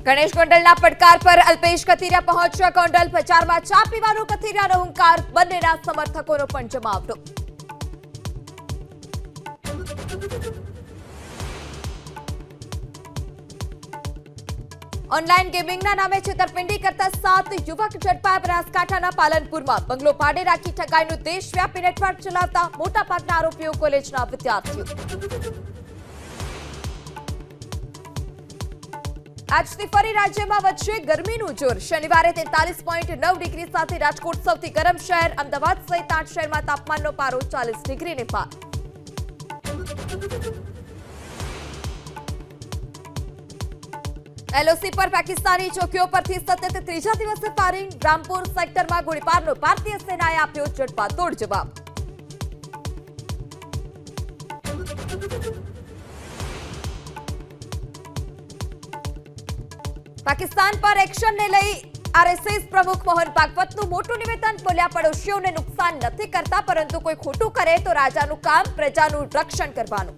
ગણેશ ગોંડલના પડકાર પર અલ્પેશ કથિરિયા પહોંચ્યા ગોંડલ પ્રચારમાં ચા પીવાનો કથિરિયાનો હુંકાર, બંનેના સમર્થકોનો પણ જમાવડો. ઓનલાઈન ગેમિંગના નામે છેતરપિંડી કરતા 7 યુવક ઝડપાયા બનાસકાંઠાના પાલનપુરમાં. બંગલો ભાડે રાખી ઠગાઈનું દેશવ્યાપી નેટવર્ક ચલાવતા મોટાભાગના આરોપીઓ કોલેજના વિદ્યાર્થીઓ. આજથી ફરી રાજ્યમાં વધશે ગરમીનું જોર. શનિવારે 43.9 ડિગ્રી સાથે રાજકોટ સૌથી ગરમ શહેર. અમદાવાદ સહિત 8 શહેરમાં તાપમાનનો પારો 40 ડિગ્રીને પાર. એલઓસી પર પાકિસ્તાની ચોકીઓ પરથી સતત ત્રીજા દિવસે ફાયરિંગ. રામપુર સેક્ટરમાં ગોળીબારનો ભારતીય સેનાએ આપ્યો જડબાતોડ જવાબ. પાકિસ્તાન પર એક્શનને લઈ આરએસએસ પ્રમુખ મોહન ભાગવતનું મોટું નિવેદન. બોલ્યા, પડોશીઓને નુકસાન નથી કરતા, પરંતુ કોઈ ખોટું કરે તો રાજાનું કામ પ્રજાનું રક્ષણ કરવાનું.